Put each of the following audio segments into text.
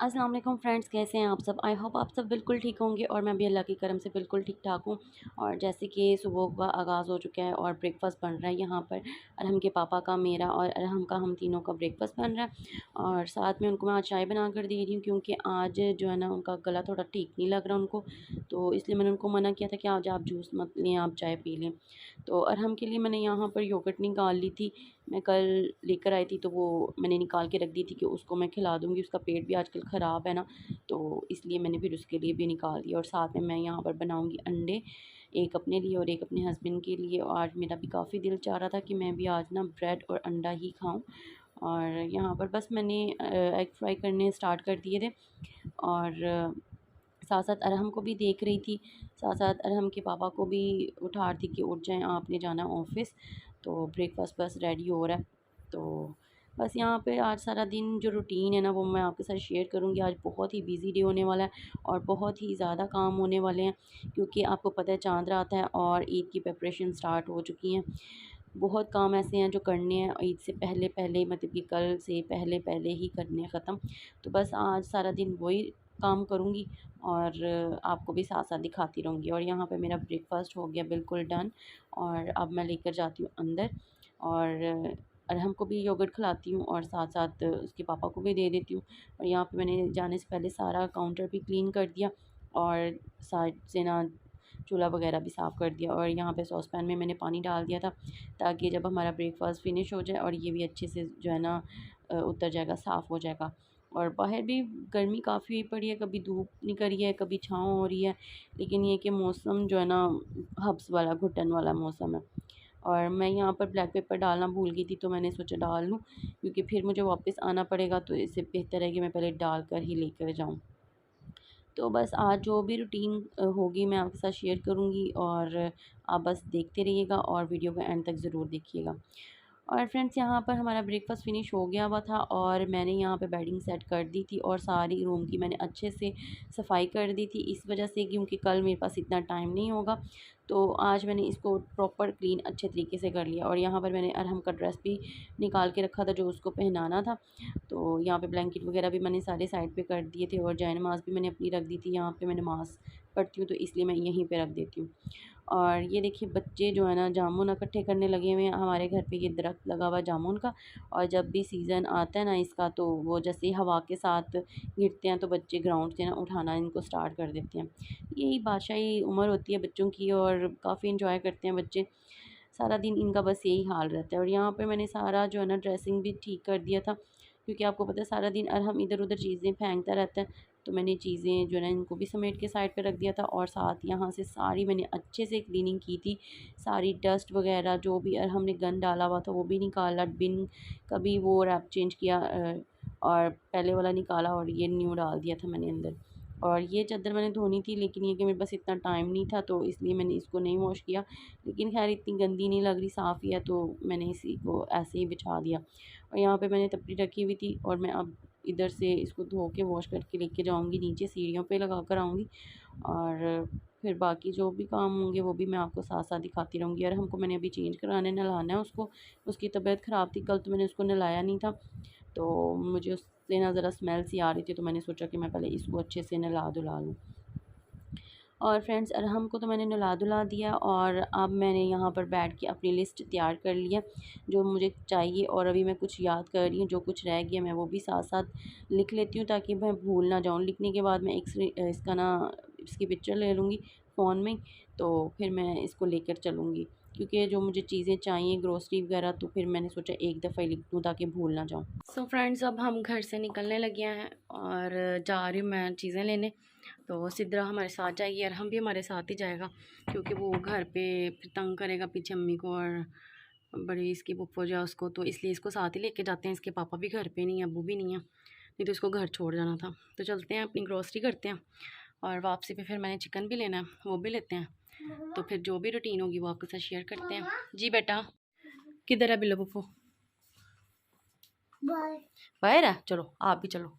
अस्सलाम वालेकुम फ्रेंड्स, कैसे हैं आप सब। आई होप आप सब बिल्कुल ठीक होंगे और मैं भी अल्लाह के करम से बिल्कुल ठीक ठाक हूँ। और जैसे कि सुबह का आगाज़ हो चुका है और ब्रेकफास्ट बन रहा है यहाँ पर। अरहम के पापा का, मेरा और अरहम का, हम तीनों का ब्रेकफास्ट बन रहा है। और साथ में उनको मैं आज चाय बना कर दे रही हूँ क्योंकि आज जो है ना उनका गला थोड़ा ठीक नहीं लग रहा उनको। तो इसलिए मैंने उनको मना किया था कि आज आप जूस मत लें, आप चाय पी लें। तो अरहम के लिए मैंने यहाँ पर योगर्ट निकाल ली थी। मैं कल लेकर आई थी तो वो मैंने निकाल के रख दी थी कि उसको मैं खिला दूँगी। उसका पेट भी आजकल ख़राब है ना, तो इसलिए मैंने फिर उसके लिए भी निकाल दिया। और साथ में मैं यहाँ पर बनाऊँगी अंडे, एक अपने लिए और एक अपने हस्बैंड के लिए। और आज मेरा भी काफ़ी दिल चाह रहा था कि मैं भी आज ना ब्रेड और अंडा ही खाऊँ। और यहाँ पर बस मैंने एग फ्राई करने स्टार्ट कर दिए थे। और साथ साथ अरहम को भी देख रही थी, साथ साथ अरहम के पापा को भी उठा रही थी कि उठ जाएं, आपने जाना ऑफिस। तो ब्रेकफास्ट बस रेडी हो रहा है। तो बस यहाँ पे आज सारा दिन जो रूटीन है ना वो मैं आपके साथ शेयर करूँगी। आज बहुत ही बिजी डे होने वाला है और बहुत ही ज़्यादा काम होने वाले हैं क्योंकि आपको पता है चांद रात है और ईद की प्रिपरेशन स्टार्ट हो चुकी हैं। बहुत काम ऐसे हैं जो करने हैं ईद से पहले पहले, मतलब कि कल से पहले पहले ही करने हैं ख़त्म। तो बस आज सारा दिन वही काम करूँगी और आपको भी साथ साथ दिखाती रहूँगी। और यहाँ पे मेरा ब्रेकफास्ट हो गया बिल्कुल डन। और अब मैं लेकर जाती हूँ अंदर और अरहम को भी योगर्ट खिलाती हूँ और साथ साथ उसके पापा को भी दे देती हूँ। और यहाँ पे मैंने जाने से पहले सारा काउंटर भी क्लीन कर दिया और साइड से ना चूल्हा वगैरह भी साफ़ कर दिया। और यहाँ पे सॉस पैन में मैंने पानी डाल दिया था ताकि जब हमारा ब्रेकफास्ट फिनिश हो जाए और ये भी अच्छे से जो है ना उतर जाएगा, साफ़ हो जाएगा। और बाहर भी गर्मी काफ़ी पड़ी है, कभी धूप निकली है, कभी छाँव हो रही है। लेकिन ये कि मौसम जो है ना हब्स वाला, घुटन वाला मौसम है। और मैं यहाँ पर ब्लैक पेपर डालना भूल गई थी तो मैंने सोचा डाल लूँ क्योंकि फिर मुझे वापस आना पड़ेगा, तो इससे बेहतर है कि मैं पहले डाल कर ही लेकर जाऊँ। तो बस आज जो भी रूटीन होगी मैं आपके साथ शेयर करूँगी और आप बस देखते रहिएगा और वीडियो को एंड तक ज़रूर देखिएगा। और फ्रेंड्स यहाँ पर हमारा ब्रेकफास्ट फिनिश हो गया हुआ था और मैंने यहाँ पे बेडिंग सेट कर दी थी और सारी रूम की मैंने अच्छे से सफाई कर दी थी, इस वजह से क्योंकि कल मेरे पास इतना टाइम नहीं होगा। तो आज मैंने इसको प्रॉपर क्लीन अच्छे तरीके से कर लिया। और यहाँ पर मैंने अरहम का ड्रेस भी निकाल के रखा था जो उसको पहनाना था। तो यहाँ पे ब्लैंकेट वगैरह भी मैंने सारे साइड पे कर दिए थे और जै नमाज़ भी मैंने अपनी रख दी थी। यहाँ पे मैं नमाज़ पढ़ती हूँ तो इसलिए मैं यहीं पे रख देती हूँ। और ये देखिए बच्चे जो है ना जामुन इकट्ठे करने लगे हुए हैं। हमारे घर पे ये दरख्त लगा हुआ है जामुन का। और जब भी सीज़न आता है ना इसका तो वो जैसे ही हवा के साथ गिरते हैं तो बच्चे ग्राउंड से ना उठाना इनको स्टार्ट कर देते हैं। यही बादशाही उम्र होती है बच्चों की और काफ़ी इंजॉय करते हैं बच्चे। सारा दिन इनका बस यही हाल रहता है। और यहाँ पे मैंने सारा जो है ना ड्रेसिंग भी ठीक कर दिया था क्योंकि आपको पता है सारा दिन अरहम इधर-उधर चीज़ें फेंकता रहता है। तो मैंने चीज़ें जो है ना इनको भी समेट के साइड पे रख दिया था और साथ यहाँ से सारी मैंने अच्छे से क्लीनिंग की थी। सारी डस्ट वगैरह जो भी अरहम ने गंद डाला हुआ था वो भी निकाला, बिन का भी वो रैप चेंज किया और पहले वाला निकाला और ये न्यू डाल दिया था मैंने अंदर। और ये चादर मैंने धोनी थी लेकिन ये कि मेरे पास इतना टाइम नहीं था तो इसलिए मैंने इसको नहीं वॉश किया। लेकिन ख़ैर इतनी गंदी नहीं लग रही, साफ़ ही है, तो मैंने इसी को ऐसे ही बिछा दिया। और यहाँ पे मैंने तपड़ी रखी हुई थी और मैं अब इधर से इसको धो के वॉश करके लेके जाऊँगी नीचे, सीढ़ियों पे लगा कर आऊँगी। और फिर बाकी जो भी काम होंगे वो भी मैं आपको साथ साथ दिखाती रहूँगी। और हमको मैंने अभी चेंज कराने नहलाना है उसको, उसकी तबीयत ख़राब थी कल तो मैंने उसको नहलाया नहीं था। तो मुझे उससे ना ज़रा स्मेल सी आ रही थी तो मैंने सोचा कि मैं पहले इसको अच्छे से नहला धुला लूँ। और फ्रेंड्स अरहम को तो मैंने नहला-धुला दिया और अब मैंने यहाँ पर बैठ के अपनी लिस्ट तैयार कर ली है, जो मुझे चाहिए। और अभी मैं कुछ याद कर रही हूँ, जो कुछ रह गया मैं वो भी साथ-साथ लिख लेती हूँ ताकि मैं भूल ना जाऊँ। लिखने के बाद मैं इसका ना इसकी पिक्चर ले लूँगी फ़ोन में, तो फिर मैं इसको लेकर चलूँगी। क्योंकि जो मुझे चीज़ें चाहिए ग्रोसरी वगैरह तो फिर मैंने सोचा एक दफ़ा ही लिख दूँ ताकि भूल ना जाऊँ। सो फ्रेंड्स अब हम घर से निकलने लगे हैं और जा रही हूँ मैं चीज़ें लेने। तो सिद्रा हमारे साथ जाएगी और हम भी हमारे साथ ही जाएगा क्योंकि वो घर पे फिर तंग करेगा पीछे अम्मी को और बड़ी इसकी पुप्पो जो है उसको, तो इसलिए इसको साथ ही लेके जाते हैं। इसके पापा भी घर पे नहीं है, अबू भी नहीं है, नहीं तो इसको घर छोड़ जाना था। तो चलते हैं अपनी ग्रोसरी करते हैं और वापसी पे फिर मैंने चिकन भी लेना है, वो भी लेते हैं। तो फिर जो भी रूटीन होगी वो आपके साथ शेयर करते हैं। जी बेटा किधर है बिल्लो पुप्पो? बाहर है, चलो आप भी चलो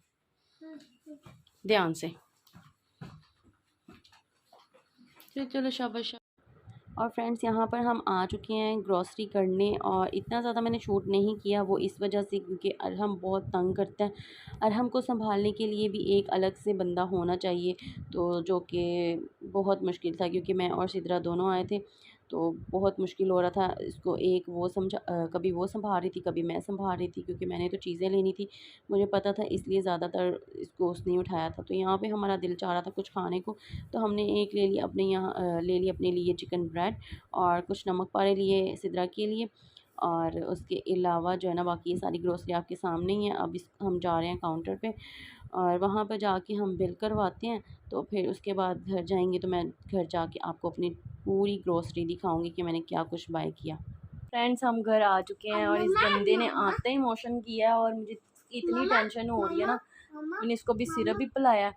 ध्यान से। चलो शाबाश। और फ्रेंड्स यहाँ पर हम आ चुके हैं ग्रॉसरी करने, और इतना ज़्यादा मैंने शूट नहीं किया, वो इस वजह से क्योंकि अरहम बहुत तंग करता है। अरहम को संभालने के लिए भी एक अलग से बंदा होना चाहिए, तो जो कि बहुत मुश्किल था क्योंकि मैं और सिद्रा दोनों आए थे, तो बहुत मुश्किल हो रहा था इसको। एक वो कभी वो संभाल रही थी, कभी मैं संभाल रही थी, क्योंकि मैंने तो चीज़ें लेनी थी, मुझे पता था, इसलिए ज़्यादातर इसको उसने उठाया था। तो यहाँ पे हमारा दिल चाह रहा था कुछ खाने को, तो हमने एक ले लिया अपने यहाँ, ले लिया अपने लिए चिकन ब्रेड, और कुछ नमक पारे लिए सिद्रा के लिए, और उसके अलावा जो है ना बाकी ये सारी ग्रोसरी आपके सामने ही है। अब हम जा रहे हैं काउंटर पे, और वहाँ पर जाके हम बिल करवाते हैं, तो फिर उसके बाद घर जाएंगे, तो मैं घर जाके आपको अपनी पूरी ग्रोसरी दिखाऊंगी कि मैंने क्या कुछ बाय किया। फ्रेंड्स हम घर आ चुके हैं, और इस बंदे ने आते ही मोशन किया है, और मुझे इतनी टेंशन हो रही है ना, मैंने इसको भी सिरप भी पिलाया।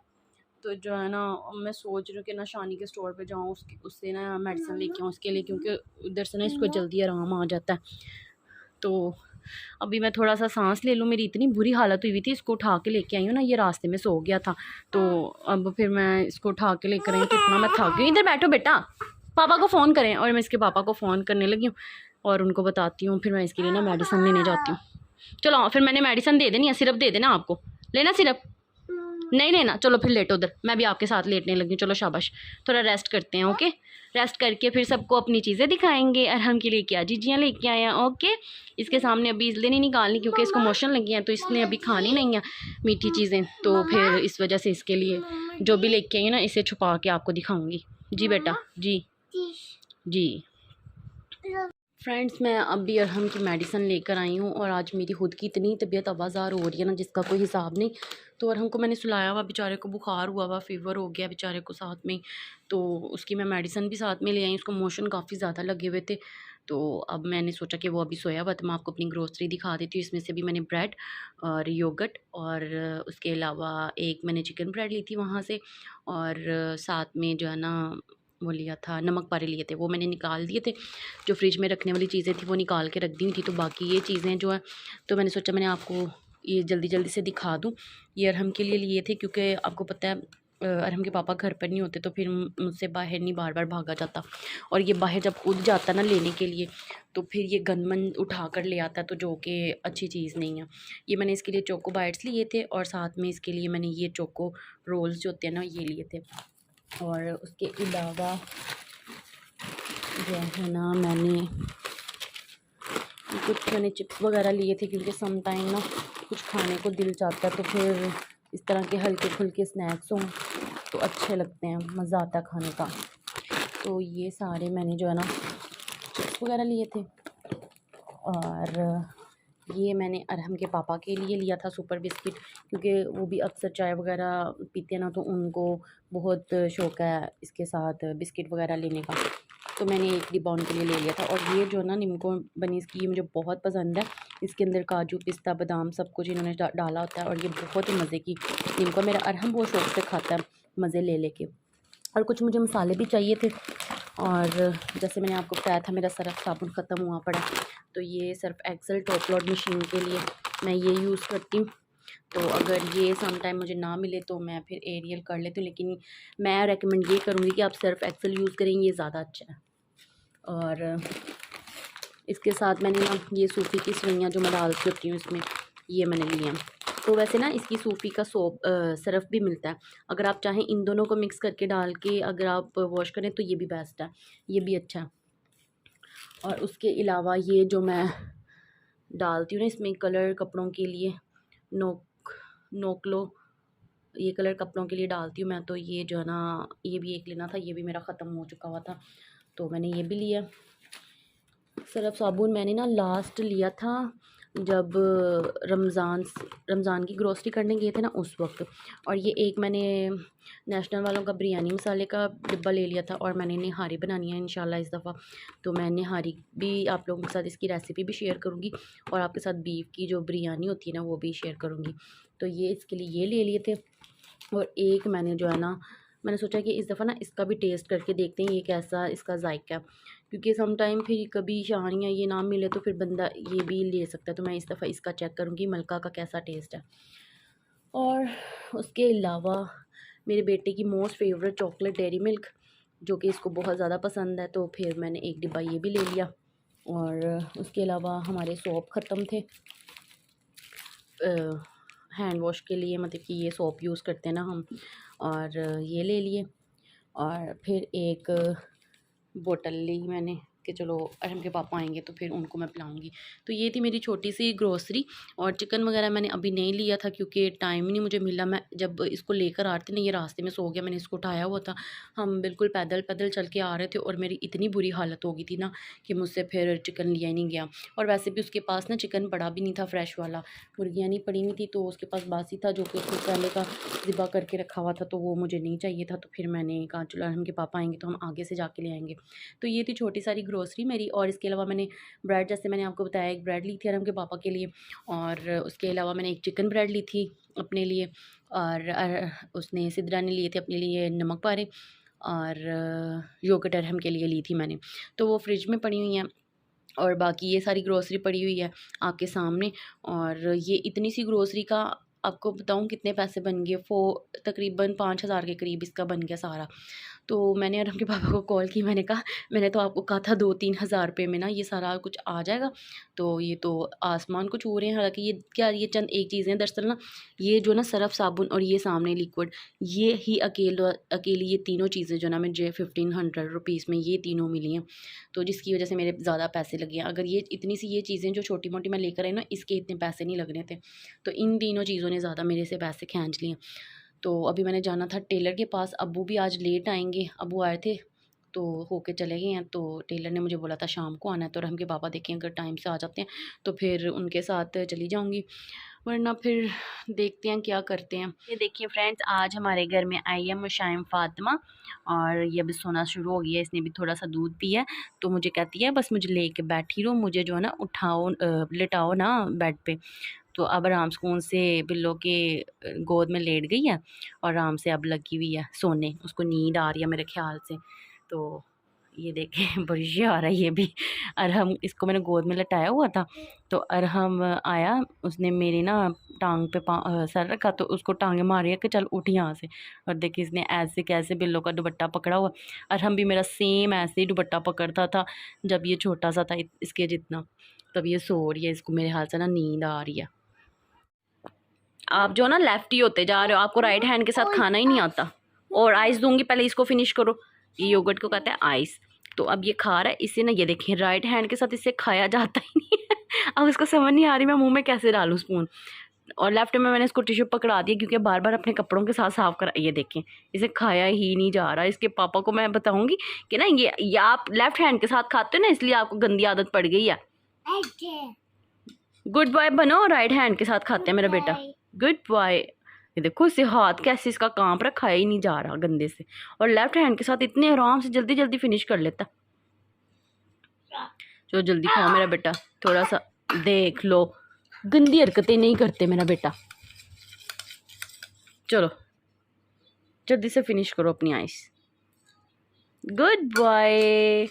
तो जो है ना मैं सोच रही हूँ कि ना शानी के स्टोर पे जाऊँ, उससे ना मेडिसिन लेके आऊँ उसके लिए, क्योंकि उधर से ना इसको जल्दी आराम आ जाता है। तो अभी मैं थोड़ा सा सांस ले लूँ, मेरी इतनी बुरी हालत हुई थी, इसको उठा के लेके आई हूँ ना, ये रास्ते में सो गया था, तो अब फिर मैं इसको उठा के लेकर आई हूँ, तो इतना मैं थक गई। इधर बैठो बेटा, पापा को फ़ोन करें। और मैं इसके पापा को फ़ोन करने लगी हूँ और उनको बताती हूँ, फिर मैं इसके लिए ना मेडिसिन लेने जाती हूँ। चलो फिर मैंने मेडिसिन दे देनी है, सिरप दे देना आपको, लेना सिरप? नहीं लेना, चलो फिर लेटो उधर, मैं भी आपके साथ लेटने लगी हूँ। चलो शाबाश, थोड़ा रेस्ट करते हैं। ओके, रेस्ट करके फिर सबको अपनी चीज़ें दिखाएंगे, अरहम के लिए क्या चीज़ियाँ लेके आए हैं। ओके, इसके सामने अभी इसलिए नहीं निकालनी क्योंकि इसको मोशन लगी हैं, तो इसने अभी खानी नहीं है मीठी चीज़ें, तो फिर इस वजह से इसके लिए जो भी लेके आई है ना, इसे छुपा के आपको दिखाऊँगी। जी बेटा, जी जी। फ्रेंड्स मैं अभी अरहम की मेडिसिन लेकर आई हूँ, और आज मेरी खुद की इतनी तबीयत आवाज़ार हो रही है ना, जिसका कोई हिसाब नहीं। तो अरहम को मैंने सुलाया हुआ, बेचारे को बुखार हुआ हुआ, फीवर हो गया बेचारे को साथ में, तो उसकी मैं मेडिसिन भी साथ में ले आई। उसको मोशन काफ़ी ज़्यादा लगे हुए थे, तो अब मैंने सोचा कि वो अभी सोया हुआ, तो मैं आपको अपनी ग्रोसरी दिखा देती हूँ। इसमें से भी मैंने ब्रेड और योगर्ट, और उसके अलावा एक मैंने चिकन ब्रेड ली थी वहाँ से, और साथ में जो है ना वो लिया था, नमक पारे लिए थे, वो मैंने निकाल दिए थे। जो फ्रिज में रखने वाली चीज़ें थी वो निकाल के रख दी हुई थी, तो बाकी ये चीज़ें जो है, तो मैंने सोचा मैंने आपको ये जल्दी जल्दी से दिखा दूँ। ये अरहम के लिए लिए थे, क्योंकि आपको पता है अरहम के पापा घर पर नहीं होते, तो फिर मुझसे बाहर नहीं बार बार भागा जाता, और ये बाहर जब खुद जाता ना लेने के लिए, तो फिर ये गन उठा कर ले आता है, तो जो कि अच्छी चीज़ नहीं है। ये मैंने इसके लिए चोको बाइट्स लिए थे, और साथ में इसके लिए मैंने ये चोको रोल्स जो होते हैं ना, ये लिए थे। और उसके अलावा जो है ना मैंने चिप्स वगैरह लिए थे, क्योंकि सम टाइम ना कुछ खाने को दिल चाहता है, तो फिर इस तरह के हल्के फुल्के स्नैक्स हों तो अच्छे लगते हैं, मज़ा आता है खाने का। तो ये सारे मैंने जो है ना चिप्स वगैरह लिए थे, और ये मैंने अरहम के पापा के लिए लिया था सुपर बिस्किट, क्योंकि वो भी अक्सर चाय वगैरह पीते हैं ना, तो उनको बहुत शौक़ है इसके साथ बिस्किट वगैरह लेने का, तो मैंने एक डिब्बा उनके लिए ले लिया था। और ये जो ना निम्को बनीज़ की, ये मुझे बहुत पसंद है। इसके अंदर काजू पिस्ता बादाम सब कुछ इन्होंने डाला होता है, और ये बहुत ही मज़े की निम्को, मेरा अरहम बहुत शौक़ से खाता है मज़े ले लेके। और कुछ मुझे मसाले भी चाहिए थे, और जैसे मैंने आपको बताया था मेरा सर्फ़ साबुन ख़त्म हुआ पड़ा, तो ये Surf Excel top load machine के लिए मैं ये यूज़ करती हूँ। तो अगर ये सम टाइम मुझे ना मिले तो मैं फिर एरियल कर लेती हूँ, लेकिन मैं रेकमेंड ये करूँगी कि आप सर्फ़ एक्सेल यूज़ करें, ये ज़्यादा अच्छा है। और इसके साथ मैंने ना ये सूफ़ी की सवैयाँ जो मैं डालती होती हूँ इसमें, ये मैंने लिए हैं। तो वैसे ना इसकी सूफ़ी का सर्फ़ भी मिलता है, अगर आप चाहें इन दोनों को मिक्स करके डाल के अगर आप वॉश करें तो ये भी बेस्ट है, ये भी अच्छा है। और उसके अलावा ये जो मैं डालती हूँ ना इसमें कलर कपड़ों के लिए, नोकलो, ये कलर कपड़ों के लिए डालती हूँ मैं, तो ये जो है ना ये भी एक लेना था, ये भी मेरा ख़त्म हो चुका हुआ था, तो मैंने ये भी लिया। सर्फ़ साबुन मैंने ना लास्ट लिया था जब रमज़ान की ग्रोसरी करने गए थे ना, उस वक्त। और ये एक मैंने नेशनल वालों का बिरयानी मसाले का डिब्बा ले लिया था, और मैंने निहारी बनानी है इंशाल्लाह इस दफ़ा, तो मैं निहारी भी आप लोगों के साथ इसकी रेसिपी भी शेयर करूँगी, और आपके साथ बीफ की जो बिरयानी होती है ना वो भी शेयर करूँगी। तो ये इसके लिए ये ले लिए थे, और एक मैंने जो है ना मैंने सोचा कि इस दफ़ा ना इसका भी टेस्ट करके देखते हैं ये कैसा इसका जायका है, क्योंकि सम टाइम फिर कभी शानियाँ ये ना मिले तो फिर बंदा ये भी ले सकता है, तो मैं इस दफ़ा इसका चेक करूँगी मलका का कैसा टेस्ट है। और उसके अलावा मेरे बेटे की most favourite chocolate dairy milk, जो कि इसको बहुत ज़्यादा पसंद है। तो फिर मैंने एक डिब्बा ये भी ले लिया। और उसके अलावा हमारे सोप ख़त्म थे हैंड वॉश के लिए, मतलब कि ये सोप यूज़ करते हैं ना हम, और ये ले लिए। और फिर एक बोतल ली मैंने कि चलो अरहम के पापा आएंगे तो फिर उनको मैं पिलाऊंगी। तो ये थी मेरी छोटी सी ग्रोसरी। और चिकन वगैरह मैंने अभी नहीं लिया था क्योंकि टाइम ही नहीं मुझे मिला। मैं जब इसको लेकर आ रही थी ना, ये रास्ते में सो गया, मैंने इसको उठाया हुआ था। हम बिल्कुल पैदल पैदल चल के आ रहे थे और मेरी इतनी बुरी हालत हो गई थी ना कि मुझसे फिर चिकन लिया ही नहीं गया। और वैसे भी उसके पास ना चिकन पड़ा भी नहीं था फ्रेश वाला, मुर्गियाँ नहीं पड़ी हुई थी, तो उसके पास बासी था जो कि उसने पहले का ज़िबा करके रखा हुआ था, तो वो मुझे नहीं चाहिए था। तो फिर मैंने कहा चलो अरहम के पापा आएंगे तो हम आगे से जाके ले आएंगे। तो ये थी छोटी सारी ग्रोसरी मेरी। और इसके अलावा मैंने ब्रेड, जैसे मैंने आपको बताया, एक ब्रेड ली थी अरहम के पापा के लिए, और उसके अलावा मैंने एक चिकन ब्रेड ली थी अपने लिए, और उसने सिद्रा ने लिए थे अपने लिए नमक पारे, और योगर्ट अरहम के लिए ली थी मैंने। तो वो फ्रिज में पड़ी हुई हैं। और बाकी ये सारी ग्रोसरी पड़ी हुई है आपके सामने। और ये इतनी सी ग्रोसरी का आपको बताऊं कितने पैसे बन गए, तकरीबन 5,000 के करीब इसका बन गया सारा। तो मैंने अरहम के पापा को कॉल की, मैंने कहा मैंने तो आपको कहा था 2-3 हज़ार रुपये में ना ये सारा कुछ आ जाएगा, तो ये तो आसमान को छू रहे हैं। हालांकि ये क्या, ये चंद एक चीज़ें हैं दरअसल ना, ये जो ना सर्फ साबुन और ये सामने लिक्विड, ये ही अकेली ये तीनों चीज़ें जो ना मुझे 1500 रुपीज़ में ये तीनों मिली हैं। तो जिसकी वजह से मेरे ज़्यादा पैसे लगे हैं। अगर ये इतनी सी ये चीज़ें जो छोटी मोटी मैं लेकर आई ना, इसके इतने पैसे नहीं लगने थे। तो इन तीनों चीज़ों ने ज़्यादा मेरे से पैसे खींच लिए। तो अभी मैंने जाना था टेलर के पास, अब्बू भी आज लेट आएंगे, अब्बू आए थे तो होके चले गए हैं। तो टेलर ने मुझे बोला था शाम को आना है, तो अरहम के पापा देखें अगर टाइम से आ जाते हैं तो फिर उनके साथ चली जाऊंगी, वरना फिर देखते हैं क्या करते हैं। ये देखिए फ्रेंड्स, आज हमारे घर में आई है मुशाइम फ़ातिमा, और ये अभी सोना शुरू हो गया है। इसने भी थोड़ा सा दूध पिया है, तो मुझे कहती है बस मुझे लेके बैठी रहो, मुझे जो है ना उठाओ, लिटाओ ना बेड पे। तो अब आराम सुकून से बिल्लो के गोद में लेट गई है और आराम से अब लगी हुई है सोने, उसको नींद आ रही है मेरे ख्याल से। तो ये देखें बड़ी आ रहा है ये भी। अरहम, इसको मैंने गोद में लटाया हुआ था, तो अरहम आया, उसने मेरी ना टांग पे सर रखा, तो उसको टांगे मारी है कि चल उठ यहाँ से। और देखिए इसने ऐसे कैसे बिल्लो का दुपट्टा पकड़ा हुआ। अरहम भी मेरा सेम ऐसे ही दुपट्टा पकड़ता था जब ये छोटा सा था, इसके जितना। तब ये सो रही है, इसको मेरे हाल से ना नींद आ रही है। आप जो ना लेफ्टी होते जा रहे हो, आपको राइट हैंड के साथ खाना ही नहीं आता। और आइस दूंगी, पहले इसको फिनिश करो। ये योगर्ट को कहते हैं आइस। तो अब ये खा रहा है, इसे ना ये देखिए राइट हैंड के साथ इससे खाया जाता ही नहीं है। अब उसको समझ नहीं आ रही मैं मुंह में कैसे डालूं स्पून। और लेफ्ट में मैंने इसको टिश्यू पकड़ा दिया क्योंकि बार बार अपने कपड़ों के साथ साफ कर, ये देखें इसे खाया ही नहीं जा रहा। इसके पापा को मैं बताऊंगी कि ना ये आप लेफ्ट हैंड के साथ खाते हो ना, इसलिए आपको गंदी आदत पड़ गई है। गुड बॉय बनो, राइट हैंड के साथ खाते हैं मेरा बेटा। Good boy. ये देखो इसे हाथ कैसे इसका कांप रहा, खाया ही नहीं जा रहा गंदे से। और लेफ्ट हैंड के साथ इतने आराम से जल्दी जल्दी फिनिश कर लेता। जो जल्दी खाओ मेरा बेटा, थोड़ा सा देख लो, गंदी हरकतें नहीं करते मेरा बेटा। चलो जल्दी से फिनिश करो अपनी ice. Good boy.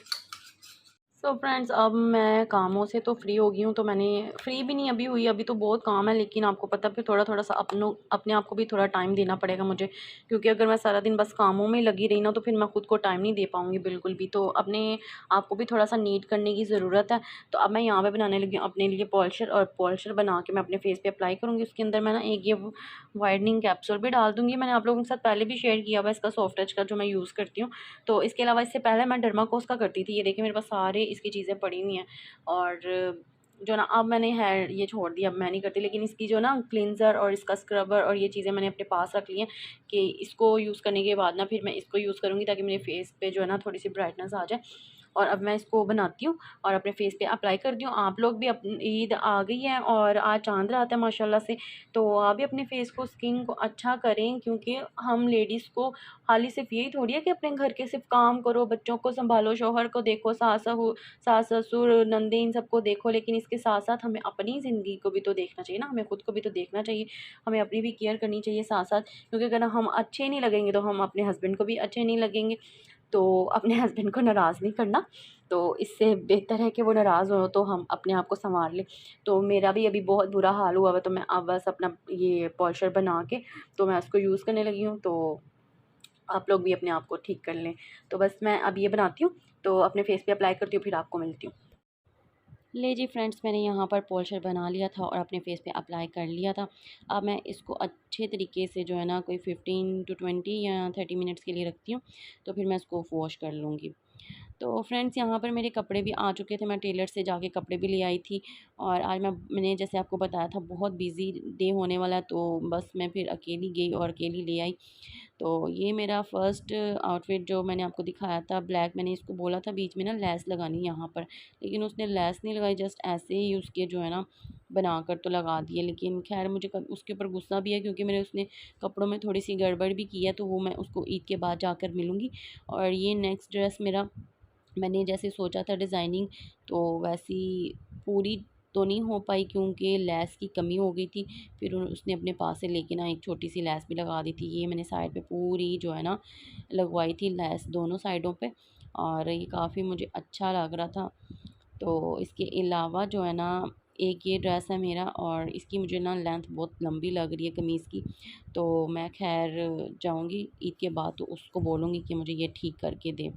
So friends, अब मैं कामों से तो फ्री हो गई हूँ। तो मैंने फ्री भी नहीं अभी हुई, अभी तो बहुत काम है, लेकिन आपको पता फिर थोड़ा थोड़ा सा अपने आप को भी थोड़ा टाइम देना पड़ेगा मुझे, क्योंकि अगर मैं सारा दिन बस कामों में लगी रही ना तो फिर मैं खुद को टाइम नहीं दे पाऊँगी बिल्कुल भी। तो अपने आप को भी थोड़ा सा नीट करने की ज़रूरत है। तो अब मैं यहाँ पर बनाने लगी हूँ अपने लिए पॉलिशर, और पॉलिशर बना के मैं अपने फेस पर अप्लाई करूँगी। उसके अंदर मैं ना एक ये वाइडनिंग कैप्सूल भी डाल दूँगी। मैंने आप लोगों के साथ पहले भी शेयर किया हुआ इसका सॉफ्ट टच का जो मैं यूज़ करती हूँ। तो इसके अलावा इससे पहले मैं डर्माकोस का करती थी। ये देखिए मेरे पास सारे इसकी चीज़ें पड़ी हुई हैं। और जो ना अब मैंने हेयर ये छोड़ दिया, अब मैं नहीं करती, लेकिन इसकी जो ना क्लिनज़र और इसका स्क्रबर और ये चीज़ें मैंने अपने पास रख ली हैं कि इसको यूज़ करने के बाद ना फिर मैं इसको यूज़ करूँगी ताकि मेरे फेस पे जो है ना थोड़ी सी ब्राइटनेस आ जाए। और अब मैं इसको बनाती हूँ और अपने फेस पे अप्लाई करती हूँ। आप लोग भी अपनी ईद आ गई है और आज चांद रात है माशाल्लाह से, तो आप भी अपने फेस को, स्किन को अच्छा करें, क्योंकि हम लेडीज़ को खाली सिर्फ यही थोड़ी है कि अपने घर के सिर्फ काम करो, बच्चों को संभालो, शौहर को देखो, सास ससुर नंदे इन सबको देखो, लेकिन इसके साथ साथ हमें अपनी ज़िंदगी को भी तो देखना चाहिए ना, हमें खुद को भी तो देखना चाहिए, हमें अपनी भी केयर करनी चाहिए साथ साथ। क्योंकि अगर हम अच्छे नहीं लगेंगे तो हम अपने हस्बैंड को भी अच्छे नहीं लगेंगे। तो अपने हस्बैंड को नाराज़ नहीं करना, तो इससे बेहतर है कि वो नाराज़ हो तो हम अपने आप को संभाल लें। तो मेरा भी अभी बहुत बुरा हाल हुआ हुआ, तो मैं अब बस अपना ये पॉलिशर बना के तो मैं उसको यूज़ करने लगी हूँ। तो आप लोग भी अपने आप को ठीक कर लें। तो बस मैं अब ये बनाती हूँ, तो अपने फेस पे अप्लाई करती हूँ, फिर आपको मिलती हूँ। ले जी फ्रेंड्स, मैंने यहाँ पर पोल्स्टर बना लिया था और अपने फेस पे अप्लाई कर लिया था। अब मैं इसको अच्छे तरीके से जो है ना कोई 15 टू 20 या 30 मिनट्स के लिए रखती हूँ, तो फिर मैं इसको वॉश कर लूँगी। तो फ्रेंड्स यहाँ पर मेरे कपड़े भी आ चुके थे, मैं टेलर से जाके कपड़े भी ले आई थी। और आज मैंने जैसे आपको बताया था बहुत बिज़ी डे होने वाला है, तो बस मैं फिर अकेली गई और अकेली ले आई। तो ये मेरा फ़र्स्ट आउटफिट जो मैंने आपको दिखाया था ब्लैक, मैंने इसको बोला था बीच में ना लेस लगानी यहाँ पर, लेकिन उसने लेस नहीं लगाई, जस्ट ऐसे ही उसके जो है ना बनाकर तो लगा दिए। लेकिन ख़ैर मुझे उसके ऊपर गुस्सा भी है, क्योंकि मैंने उसने कपड़ों में थोड़ी-सी गड़बड़ भी की है, तो वो मैं उसको ईद के बाद जाकर मिलूँगी। और ये नेक्स्ट ड्रेस मेरा, मैंने जैसे सोचा था डिज़ाइनिंग, तो वैसी पूरी तो नहीं हो पाई, क्योंकि लेस की कमी हो गई थी। फिर उसने अपने पास से लेके ना एक छोटी-सी लेस भी लगा दी थी। ये मैंने साइड पे पूरी जो है ना लगवाई थी लेस दोनों साइडों पे, और ये काफ़ी मुझे अच्छा लग रहा था। तो इसके अलावा जो है ना एक ये ड्रेस है मेरा, और इसकी मुझे ना लेंथ बहुत लंबी लग रही है कमीज़ की। तो मैं ख़ैर जाऊँगी ईद के बाद, तो उसको बोलूँगी कि मुझे ये ठीक करके दे।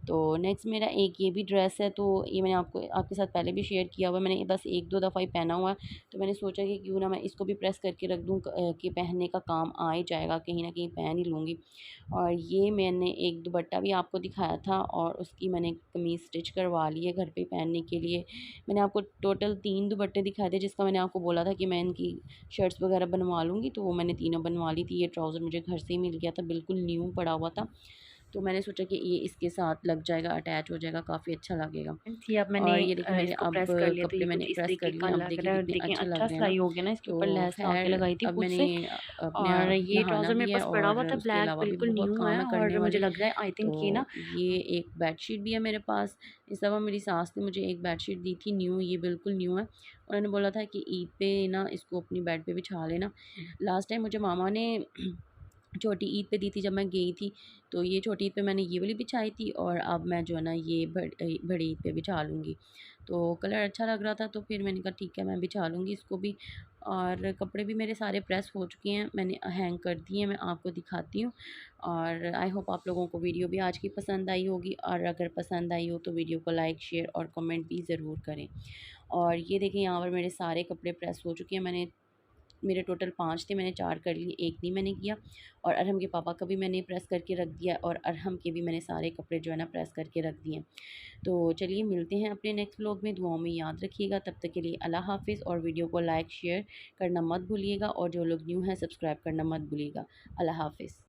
तो नेक्स्ट मेरा एक ये भी ड्रेस है, तो ये मैंने आपके साथ पहले भी शेयर किया हुआ है, मैंने बस 1-2 दफ़ा ही पहना हुआ है। तो मैंने सोचा कि क्यों ना मैं इसको भी प्रेस करके रख दूँ, कि पहनने का काम आ ही जाएगा, कहीं न कहीं पहन ही लूँगी। और ये मैंने एक दुपट्टा भी आपको दिखाया था, और उसकी मैंने कमीज़ स्टिच करवा ली है घर पे पहनने के लिए। मैंने आपको टोटल 3 दुपट्टे दिखाए थे, जिसका मैंने आपको बोला था कि मैं इनकी शर्ट्स वग़ैरह बनवा लूँगी, तो वो मैंने तीनों बनवा ली थी। ये ट्राउज़र मुझे घर से ही मिल गया था, बिल्कुल न्यू पड़ा हुआ था। तो मैंने सोचा कि ये इसके साथ लग जाएगा, अटैच हो जाएगा, काफ़ी अच्छा लगेगा। जी, अब मैंने और ये देखिए मेरे इसको अब प्रेस कर लिया, तो कपड़े ये मैंने कुछ इस प्रेस कर तरीके लिए, का अब लग देखिए रहा है और कितने देखें अच्छे अच्छा लग रहे हैं ना। सिलाई हो गया ना, इसके ऊपर तो लेस लगा के ख़ैर लगाई थी अब खुद मैंने से। अपने और ये नहाना ट्राउज़र मेरे भी है, पास पड़ा हुआ और था उसके ब्लैक, अलावा भी बिल्कुल बहुत न्यू काम है, है करने और मुझे वाले। लग रहा है आई तो थिंक ये ना ये एक बेडशीट भी है मेरे पास। इस दफ़ा मेरी सास ने मुझे एक बेडशीट दी थी न्यू, ये बिल्कुल न्यू है। उन्होंने बोला था कि ईद पे ना इसको अपनी बेड पे बिछा लेना। लास्ट टाइम मुझे मामा ने छोटी ईद पे दी थी जब मैं गई थी, तो ये छोटी ईद पे मैंने ये वाली बिछाई थी, और अब मैं जो है ना ये बड़ी ईद पे बिछा लूँगी। तो कलर अच्छा लग रहा था, तो फिर मैंने कहा ठीक है मैं बिछा लूँगी इसको भी। और कपड़े भी मेरे सारे प्रेस हो चुके हैं, मैंने हैंग कर दिए हैं, मैं आपको दिखाती हूँ। और आई होप आप लोगों को वीडियो भी आज की पसंद आई होगी, और अगर पसंद आई हो तो वीडियो को लाइक, शेयर और कमेंट भी ज़रूर करें। और ये देखिए यहाँ पर मेरे सारे कपड़े प्रेस हो चुके हैं, मेरे टोटल 5 थे, मैंने 4 कर लिए, 1 नहीं मैंने किया। और अरहम के पापा का भी मैंने प्रेस करके रख दिया, और अरहम के भी मैंने सारे कपड़े जो है ना प्रेस करके रख दिए। तो चलिए मिलते हैं अपने नेक्स्ट व्लॉग में, दुआओं में याद रखिएगा। तब तक के लिए अल्लाह हाफ़िज़, और वीडियो को लाइक शेयर करना मत भूलिएगा, और जो लोग न्यू हैं सब्सक्राइब करना मत भूलिएगा। अल्लाह हाफ़िज़।